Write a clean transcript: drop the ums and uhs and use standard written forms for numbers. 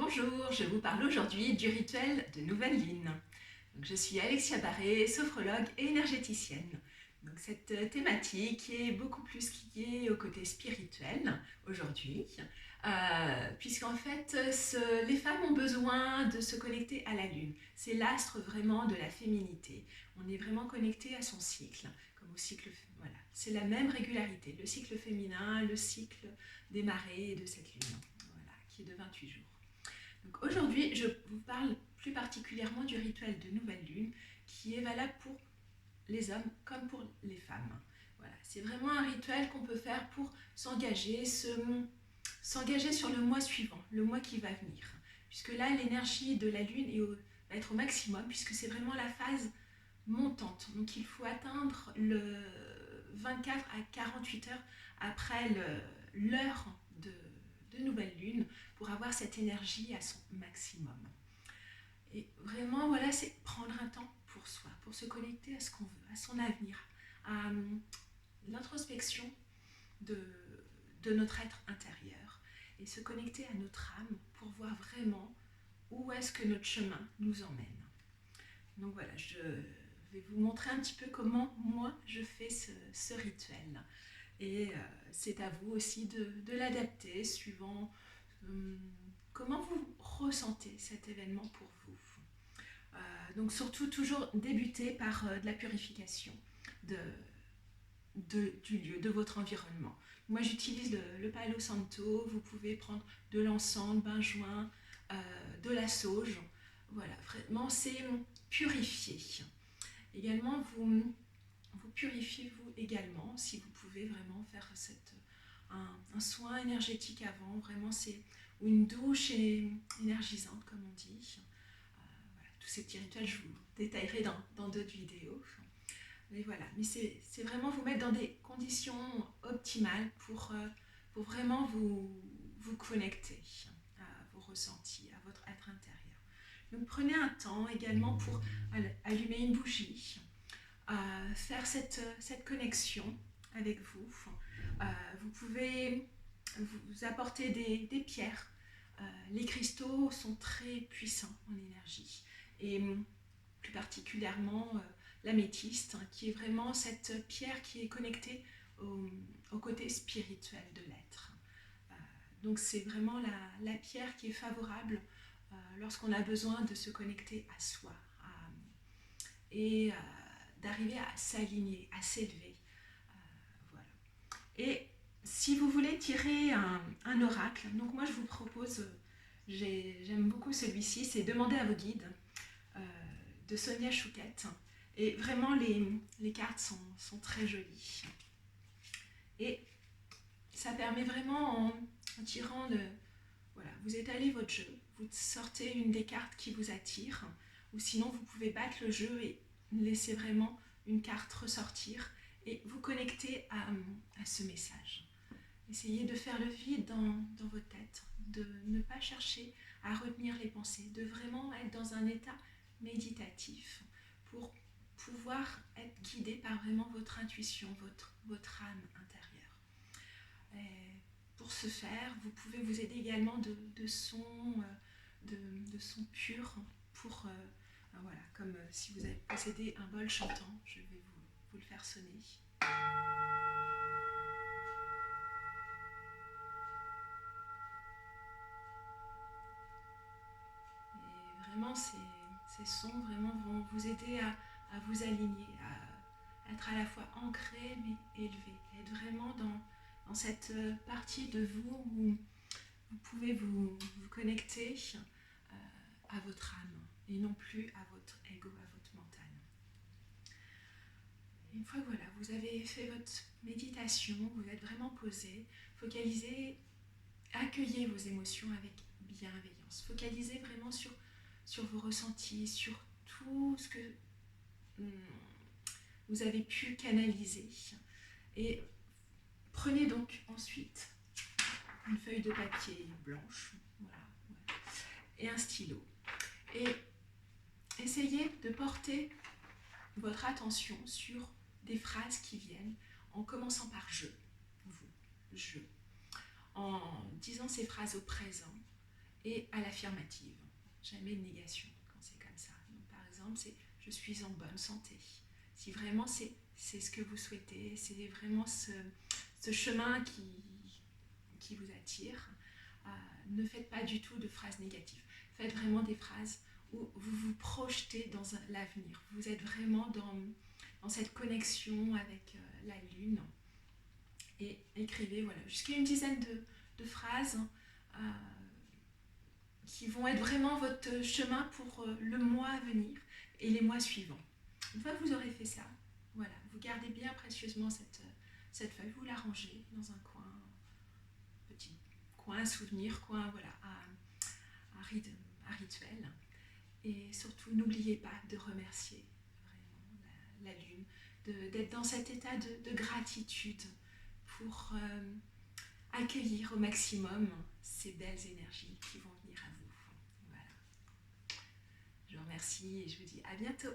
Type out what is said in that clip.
Bonjour, je vous parle aujourd'hui du rituel de nouvelle lune. Donc, je suis Alexia Barré, sophrologue et énergéticienne. Donc, cette thématique est beaucoup plus liée au côté spirituel aujourd'hui, puisqu'en fait, les femmes ont besoin de se connecter à la lune. C'est l'astre vraiment de la féminité. On est vraiment connecté à son cycle, comme au cycle. Voilà, c'est la même régularité, le cycle féminin, le cycle des marées et de cette lune, voilà, qui est de 28 jours. Donc aujourd'hui, je vous parle plus particulièrement du rituel de nouvelle lune qui est valable pour les hommes comme pour les femmes. Voilà, c'est vraiment un rituel qu'on peut faire pour s'engager sur le mois suivant, le mois qui va venir. Puisque là, l'énergie de la lune va être au maximum, puisque c'est vraiment la phase montante. Donc il faut atteindre le 24 à 48 heures après l'heure de nouvelle lune pour avoir cette énergie à son maximum. Et vraiment, voilà, c'est prendre un temps pour soi, pour se connecter à ce qu'on veut, à son avenir, à l'introspection de notre être intérieur et se connecter à notre âme pour voir vraiment où est-ce que notre chemin nous emmène. Donc voilà, je vais vous montrer un petit peu comment moi je fais ce rituel. Et c'est à vous aussi de l'adapter suivant comment vous ressentez cet événement pour vous. Donc surtout toujours débuter par de la purification du lieu, de votre environnement. Moi j'utilise le Palo Santo, vous pouvez prendre de l'encens, de benjoin, de la sauge. Voilà, vraiment c'est purifié. Également vous purifiez vous également si vous pouvez vraiment faire un soin énergétique avant, vraiment c'est une douche énergisante comme on dit. Voilà, tous ces petits rituels je vous détaillerai dans d'autres vidéos. Mais voilà, mais c'est vraiment vous mettre dans des conditions optimales pour vraiment vous connecter à vos ressentis, à votre être intérieur. Donc prenez un temps également pour allumer une bougie, faire cette connexion avec vous. Vous pouvez vous apporter des pierres. Les cristaux sont très puissants en énergie et plus particulièrement l'améthyste, qui est vraiment cette pierre qui est connectée au côté spirituel de l'être. Donc c'est vraiment la pierre qui est favorable lorsqu'on a besoin de se connecter à soi et d'arriver à s'aligner, à s'élever. Voilà. Et si vous voulez tirer un oracle, donc moi je vous propose, j'aime beaucoup celui-ci, c'est Demander à vos guides de Sonia Chouquette. Et vraiment les cartes sont très jolies. Et ça permet vraiment en tirant voilà, vous étalez votre jeu, vous sortez une des cartes qui vous attire, ou sinon vous pouvez battre le jeu et laisser vraiment une carte ressortir et vous connecter à ce message. Essayez de faire le vide dans votre tête, de ne pas chercher à retenir les pensées, de vraiment être dans un état méditatif pour pouvoir être guidé par vraiment votre intuition, votre âme intérieure. Et pour ce faire, vous pouvez vous aider également de sons purs pour, voilà, comme si vous avez possédé un bol chantant, je vais vous le faire sonner. Et vraiment, ces sons vraiment vont vous aider à vous aligner, à être à la fois ancré mais élevé, être vraiment dans cette partie de vous où vous pouvez vous connecter à votre âme et non plus à votre ego, à votre mental. Une fois que voilà, vous avez fait votre méditation, vous êtes vraiment posé, focalisez, accueillez vos émotions avec bienveillance. Focalisez vraiment sur vos ressentis, sur tout ce que vous avez pu canaliser. Et prenez donc ensuite une feuille de papier blanche, voilà, et un stylo. Et essayez de porter votre attention sur des phrases qui viennent en commençant par je, vous, je, en disant ces phrases au présent et à l'affirmative. Jamais de négation quand c'est comme ça. Donc, par exemple, c'est je suis en bonne santé. Si vraiment c'est ce que vous souhaitez, c'est vraiment ce chemin qui vous attire, ne faites pas du tout de phrases négatives. Faites vraiment des phrases où vous vous projetez dans l'avenir. Vous êtes vraiment dans cette connexion avec la lune. Et écrivez voilà, jusqu'à une dizaine de phrases qui vont être vraiment votre chemin pour le mois à venir et les mois suivants. Une fois que vous aurez fait ça, voilà, vous gardez bien précieusement cette feuille, vous la rangez dans un coin, petit coin souvenir, coin voilà, à rituel. Et surtout, n'oubliez pas de remercier vraiment la lune, d'être dans cet état de gratitude pour accueillir au maximum ces belles énergies qui vont venir à vous. Voilà. Je vous remercie et je vous dis à bientôt.